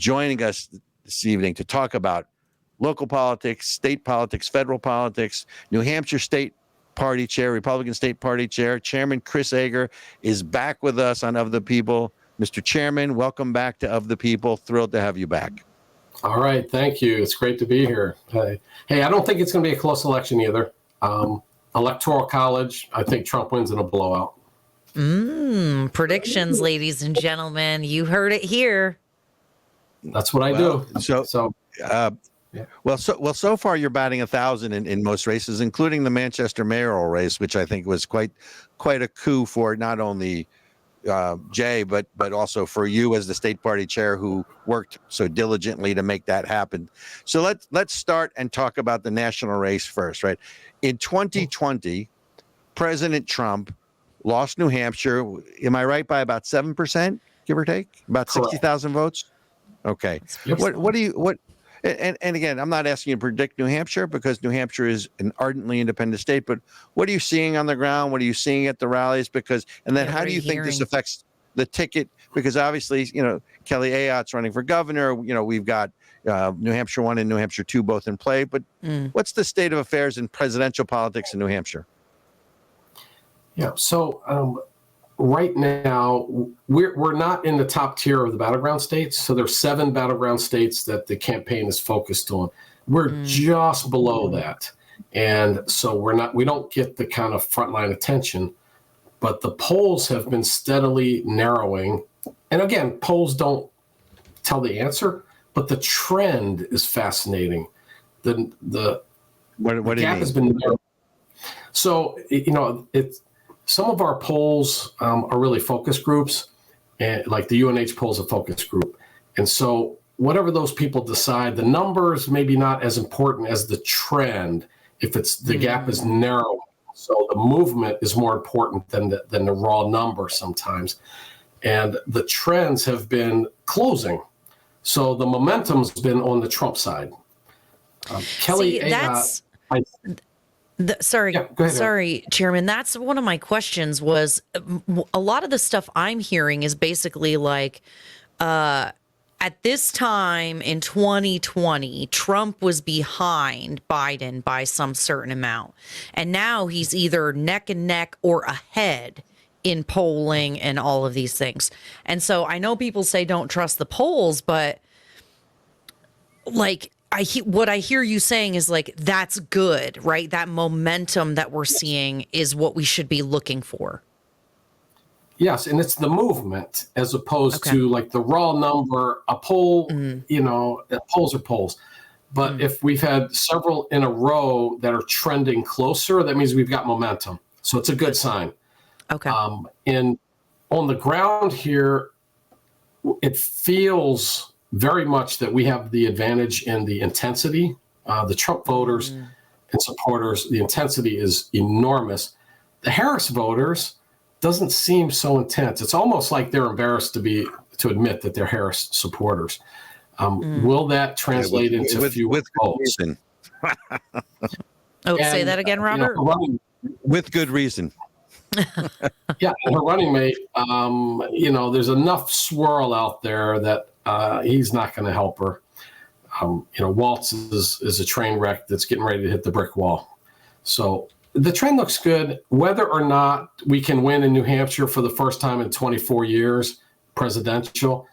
joining us this evening to talk about local politics, state politics, federal politics. New Hampshire State Party Chair, Republican State Party Chair, Chairman Chris Ager is back with us on Of the People. Mr. Chairman, welcome back to Of the People. Thrilled to have you back. All right, thank you. It's great to be here. Hey, I don't think it's going to be a close election either. Electoral College, I think Trump wins in a blowout. Predictions, ladies and gentlemen. You heard it here. That's what I do. So far you're batting 1,000 in most races, including the Manchester mayoral race, which I think was quite a coup for not only Jay, but also for you as the state party chair who worked so diligently to make that happen. So let's start and talk about the national race first, right? In 2020, President Trump lost New Hampshire. Am I right? By about 7%, give or take, about 60,000 votes. Okay. What? And again, I'm not asking you to predict New Hampshire because New Hampshire is an ardently independent state, but what are you seeing on the ground? What are you seeing at the rallies? How do you think this affects the ticket? Because obviously, Kelly Ayotte's running for governor. We've got New Hampshire 1 and New Hampshire 2 both in play. But what's the state of affairs in presidential politics in New Hampshire? Yeah. So right now, we're not in the top tier of the battleground states. So there's 7 battleground states that the campaign is focused on. We're just below that. And so we don't get the kind of frontline attention, but the polls have been steadily narrowing. And again, polls don't tell the answer, but the trend is fascinating. The gap has been narrowed. So, some of our polls are really focus groups, and like the UNH polls a focus group. And so whatever those people decide, the numbers maybe not as important as the trend if the gap is narrow. So the movement is more important than the raw number sometimes. And the trends have been closing. So the momentum's been on the Trump side. Kelly Ayotte, Sorry, Chairman. That's one of my questions was a lot of the stuff I'm hearing is basically like at this time in 2020, Trump was behind Biden by some certain amount. And now he's either neck and neck or ahead in polling and all of these things. And so I know people say don't trust the polls, but like what I hear you saying is like, that's good, right? That momentum that we're seeing is what we should be looking for. Yes, and it's the movement as opposed to like the raw number. A poll, polls are polls. But if we've had several in a row that are trending closer, that means we've got momentum. So it's a good sign. Okay. And on the ground here, it feels very much that we have the advantage in the intensity. The Trump voters and supporters, the intensity is enormous. The Harris voters doesn't seem so intense. It's almost like they're embarrassed to admit that they're Harris supporters. Will that translate into fewer votes? Say that again, Robert. With good reason. Yeah, and her running mate, there's enough swirl out there that he's not going to help her. Waltz is a train wreck that's getting ready to hit the brick wall. So the trend looks good. Whether or not we can win in New Hampshire for the first time in 24 years, presidential,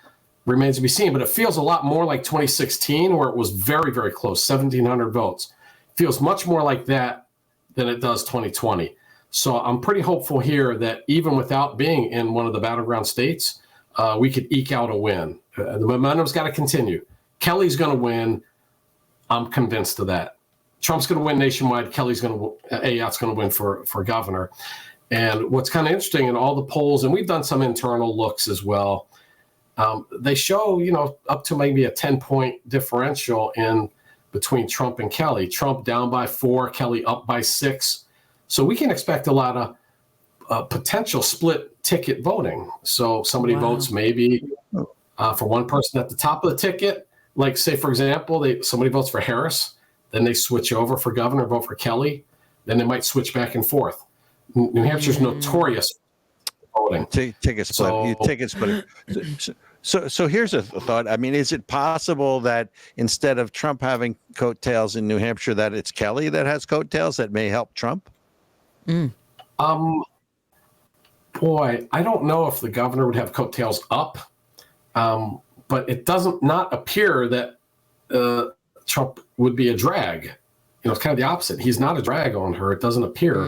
remains to be seen. But it feels a lot more like 2016, where it was very, very close, 1,700 votes. It feels much more like that than it does 2020. So I'm pretty hopeful here that even without being in one of the battleground states, we could eke out a win. The momentum's got to continue. Kelly's going to win. I'm convinced of that. Trump's going to win nationwide. Ayotte's going to win for governor. And what's kind of interesting in all the polls, and we've done some internal looks as well, they show, up to maybe a 10-point differential in between Trump and Kelly. Trump down by 4, Kelly up by 6. So we can expect a lot of potential split ticket voting. So somebody votes maybe for one person at the top of the ticket. Like, say, for example, somebody votes for Harris, then they switch over for governor, vote for Kelly, then they might switch back and forth. New Hampshire's notorious for voting. Ticket split. Ticket split. So here's a thought. I mean, is it possible that instead of Trump having coattails in New Hampshire, that it's Kelly that has coattails that may help Trump? Boy, I don't know if the governor would have coattails up, but it doesn't not appear that Trump would be a drag. You know, it's kind of the opposite. He's not a drag on her. It doesn't appear.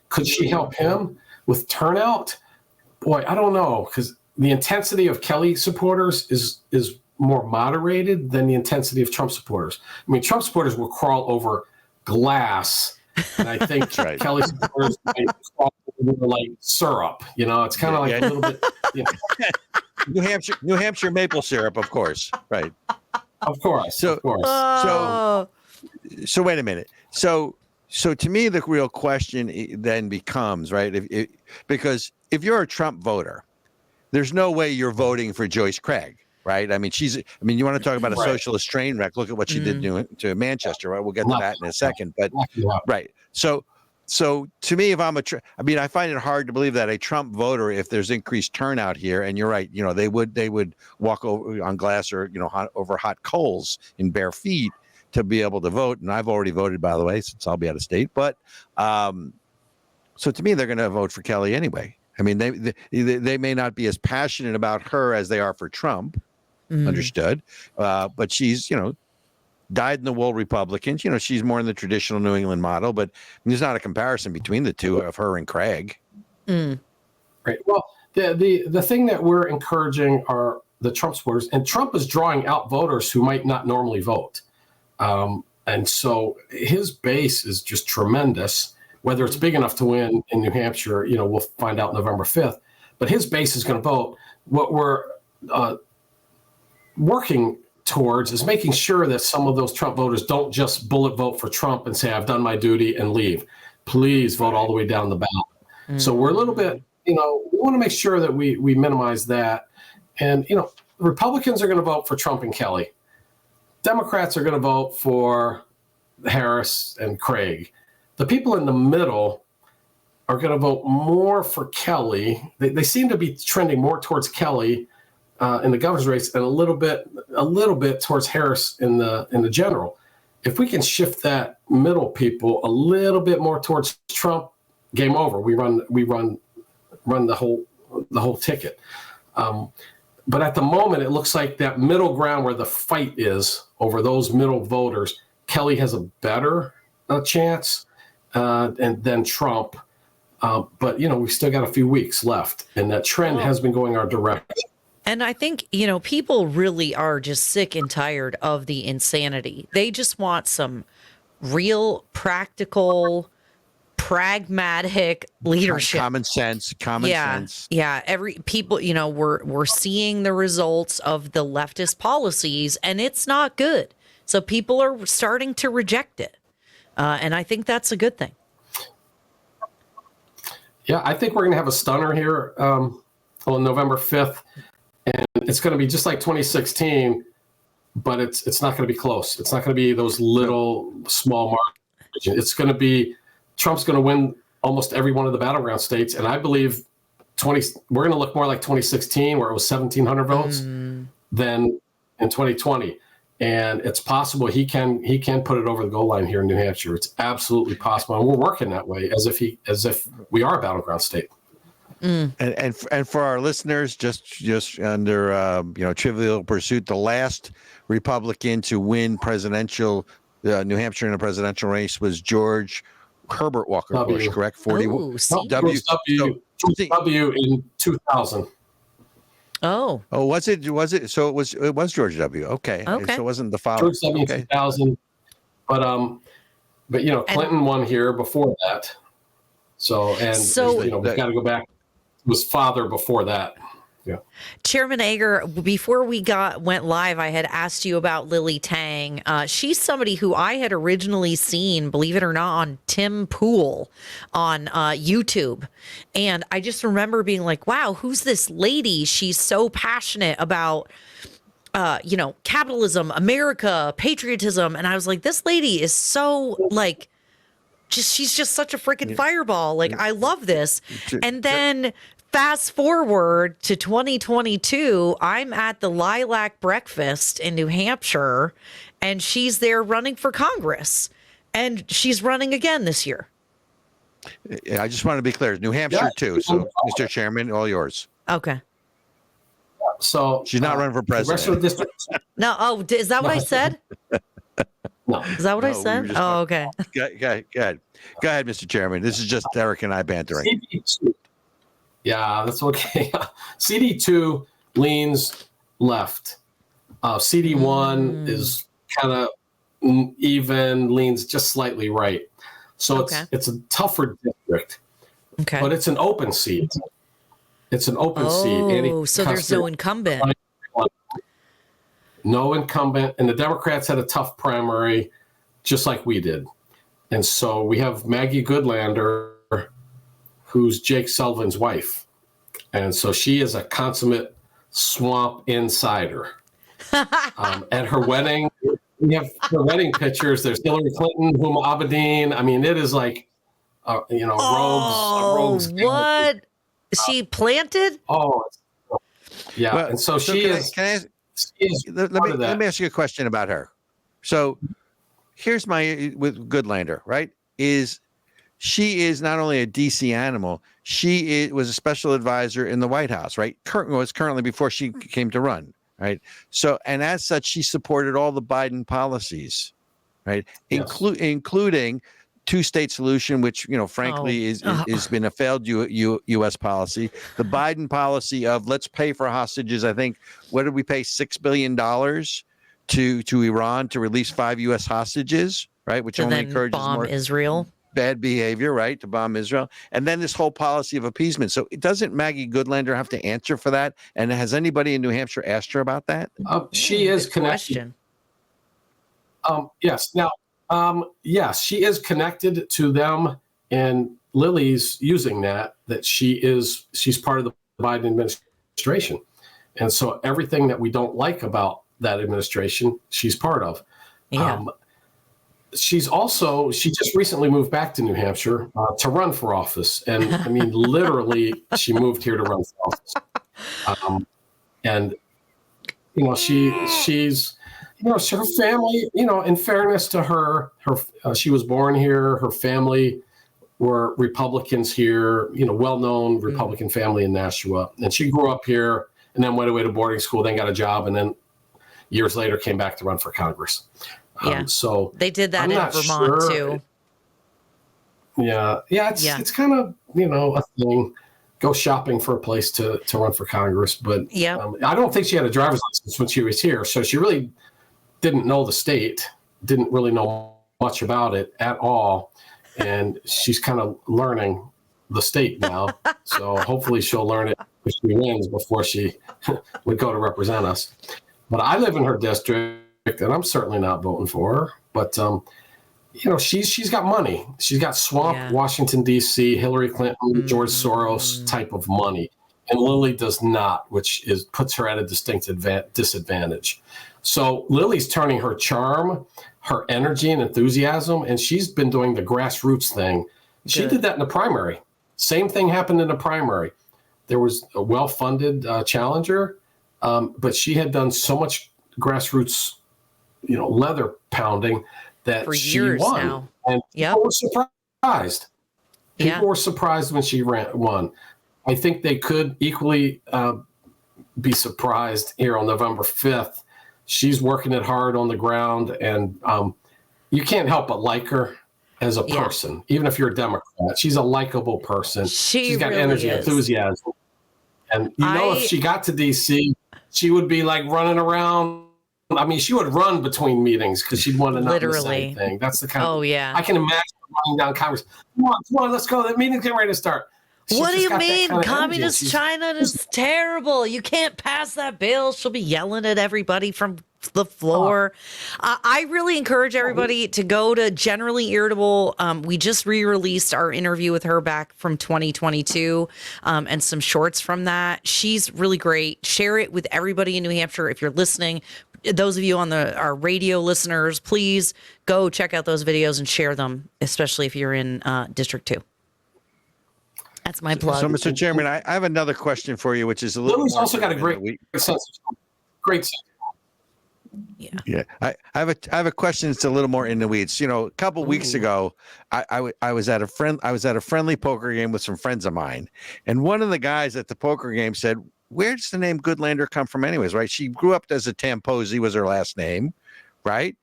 Could she help him with turnout? Boy, I don't know, because the intensity of Kelly supporters is more moderated than the intensity of Trump supporters. I mean, Trump supporters will crawl over glass, and I think right. Kelly supporters might crawl over like syrup. You know, it's kind of like a little bit. You know. New Hampshire maple syrup, of course. Right. Of course. So, of course. So wait a minute. So to me, the real question then becomes, right, because if you're a Trump voter, there's no way you're voting for Joyce Craig, right? I mean, you want to talk about a socialist train wreck. Look at what she did to Manchester, right? We'll get to that in a second. But right. So to me, if I'm I find it hard to believe that a Trump voter, if there's increased turnout here, and you're right, you know, they would walk over on glass or, you know, over hot coals in bare feet to be able to vote. And I've already voted, by the way, since I'll be out of state. But so to me, they're going to vote for Kelly anyway. I mean, they may not be as passionate about her as they are for Trump. Understood. But she's, you know, dyed-in-the-wool Republicans. You know, she's more in the traditional New England model, but there's not a comparison between the two of her and Craig. Right. Well, the thing that we're encouraging are the Trump supporters, and Trump is drawing out voters who might not normally vote. And so his base is just tremendous. Whether it's big enough to win in New Hampshire, you know, we'll find out November 5th. But his base is going to vote. What we're working towards is making sure that some of those Trump voters don't just bullet vote for Trump and say, I've done my duty and leave. Please vote all the way down the ballot. So we're a little bit, you know, we want to make sure that we minimize that. And, you know, Republicans are going to vote for Trump and Kelly. Democrats are going to vote for Harris and Craig. The people in the middle are going to vote more for Kelly. They seem to be trending more towards Kelly in the governor's race, and a little bit towards Harris in the general. If we can shift that middle people a little bit more towards Trump, game over. We run the whole ticket. But at the moment, it looks like that middle ground where the fight is over those middle voters, Kelly has a better chance and then Trump. But, you know, we've still got a few weeks left, and that trend has been going our direction. And I think, you know, people really are just sick and tired of the insanity. They just want some real, practical, pragmatic leadership. Common sense. Yeah. Every people, you know, we're seeing the results of the leftist policies, and it's not good. So people are starting to reject it. And I think that's a good thing. Yeah, I think we're going to have a stunner here on November 5th. And it's going to be just like 2016, but it's not going to be close. It's not going to be those little small margins. It's going to be Trump's going to win almost every one of the battleground states, and I believe we're going to look more like 2016, where it was 1,700 votes, than in 2020. And it's possible he can put it over the goal line here in New Hampshire. It's absolutely possible, and we're working that way as if we are a battleground state. And for our listeners, just under Trivial Pursuit, the last Republican to win presidential New Hampshire in a presidential race was George Herbert Walker Bush, correct? 41. W in 2000. Oh, was it? So it was George W. Okay. So it wasn't the father. George W. in 2000, but you know, Clinton won here before that. So you know, we've got to go back. It was father before that. Yeah. Chairman Ager, before we went live, I had asked you about Lily Tang. She's somebody who I had originally seen, believe it or not, on Tim Pool on YouTube. And I just remember being like, wow, who's this lady? She's so passionate about, capitalism, America, patriotism. And I was like, this lady is so she's just such a freaking fireball. Like, I love this. And then fast forward to 2022, I'm at the Lilac Breakfast in New Hampshire, and she's there running for Congress, and she's running again this year. I just want to be clear, New Hampshire too. So, Mr. Chairman, all yours. Okay. So She's not running for president. District. No. Oh, is that what I said? No. Is that what I said? Oh, okay. Go ahead, Mr. Chairman. This is just Eric and I bantering. CD2. Yeah, that's okay. CD2 leans left. CD1 is kind of even, leans just slightly right. So it's a tougher district. Okay. But it's an open seat. It's an open seat. Oh, so there's no incumbent. No incumbent. And the Democrats had a tough primary, just like we did. And so we have Maggie Goodlander, who's Jake Sullivan's wife. And so she is a consummate swamp insider. At her wedding, we have her wedding pictures. There's Hillary Clinton, Huma Abedin. I mean, it is like, rogues. What? She planted? Oh, yeah. Well, and so let me ask you a question about her. So here's with Goodlander, right? She is not only a DC animal, she was a special advisor in the White House, right? Was currently before she came to run, right? So, and as such, she supported all the Biden policies, right? Yes. Including two-state solution, which, frankly, is been a failed U.S. policy. The Biden policy of let's pay for hostages. I think, what did we pay? $6 billion to Iran to release 5 U.S. hostages, right? Which only encourages more Israel. Bad behavior, right? To bomb Israel. And then this whole policy of appeasement. So doesn't Maggie Goodlander have to answer for that? And has anybody in New Hampshire asked her about that? She is connected. Yes. Now, yes, she is connected to them, and Lily's using that she's part of the Biden administration. And so everything that we don't like about that administration, she's part of. Yeah. She just recently moved back to New Hampshire to run for office. And I mean, literally, she moved here to run for office. And, she's, her family, in fairness to her, she was born here. Her family were Republicans here, well-known Republican family in Nashua. And she grew up here and then went away to boarding school, then got a job, and then years later came back to run for Congress. Yeah. So they did that in Vermont too. Yeah. It's kind of, a thing. Go shopping for a place to run for Congress. But I don't think she had a driver's license when she was here. So she really didn't know the state, didn't really know much about it at all. And she's kind of learning the state now. So hopefully she'll learn it if she wins before she would go to represent us. But I live in her district, and I'm certainly not voting for her. But, she's got money. She's got swamp Washington, D.C., Hillary Clinton, George Soros type of money. And Lily does not, which puts her at a distinct disadvantage. So Lily's turning her charm, her energy and enthusiasm, and she's been doing the grassroots thing. She did that in the primary. Same thing happened in the primary. There was a well-funded challenger, but she had done so much grassroots, leather pounding that for she years won. now. And people were surprised. People were surprised when she won. I think they could equally be surprised here on November 5th. She's working it hard on the ground, and you can't help but like her as a person, even if you're a Democrat. She's a likable person. She's got really energy, is. Enthusiasm. And if she got to D.C., she would be like running around. I mean, she would run between meetings because she'd want to know the same thing. That's the kind of I can imagine running down Congress. Come on, let's go. The meeting's getting ready to start. What do you mean? Communist China is terrible. You can't pass that bill. She'll be yelling at everybody from the floor. I really encourage everybody to go to Generally Irritable. We just re-released our interview with her back from 2022 and some shorts from that. She's really great. Share it with everybody in New Hampshire if you're listening. Those of you on our radio listeners, please go check out those videos and share them, especially if you're in District 2. That's my plug. So, Mr. Chairman, I have another question for you, which is a little. Lily's more also got a sort of in great the sense of great sense. Yeah. I have a question that's a little more in the weeds. You know, a couple weeks ago, I was at a friendly poker game with some friends of mine, and one of the guys at the poker game said, "Where does the name Goodlander come from, anyways?" Right? She grew up as a Tamposi, was her last name, right?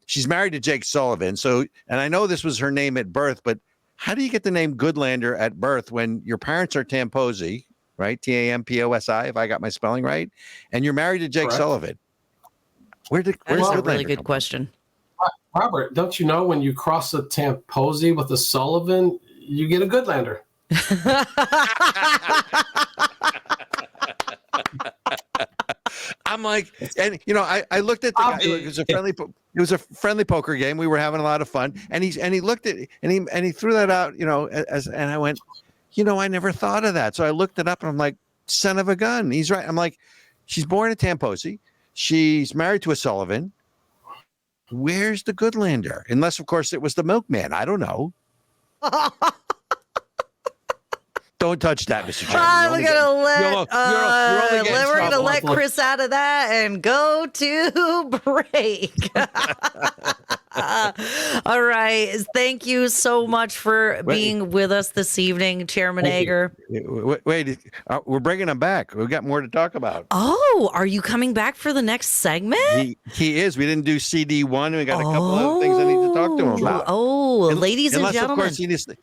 She's married to Jake Sullivan, so, and I know this was her name at birth, but how do you get the name Goodlander at birth when your parents are Tamposi, right? Tamposi, if I got my spelling right, and you're married to Jake Correct. Sullivan? Where's That is a really good question. Robert, don't you know when you cross a Tamposi with a Sullivan, you get a Goodlander? I'm like, and you know, I looked at the guy. It was a friendly poker game. We were having a lot of fun, and he looked at and he threw that out, you know, and I went, you know, I never thought of that. So I looked it up, and I'm like, son of a gun, he's right. I'm like, she's born in Tamposi, she's married to a Sullivan. Where's the Goodlander? Unless, of course, it was the milkman. I don't know. Don't touch that, Mr. Chairman. We're gonna let Chris out of that and go to break. All right. Thank you so much for being with us this evening, Chairman Ager. Wait, we're bringing him back. We've got more to talk about. Oh, are you coming back for the next segment? He is. We didn't do CD1. We got a couple other things I need to talk to him about. Oh, ladies and gentlemen.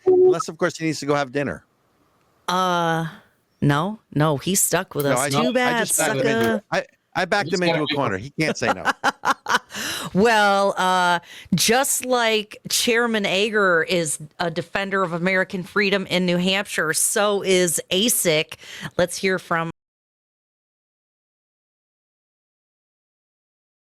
Unless, of course, he needs to go have dinner. No, he's stuck with us. Too bad, sucker. I backed him into a corner. He can't say no. Well, just like Chairman Ager is a defender of American freedom in New Hampshire, so is ASIC. Let's hear from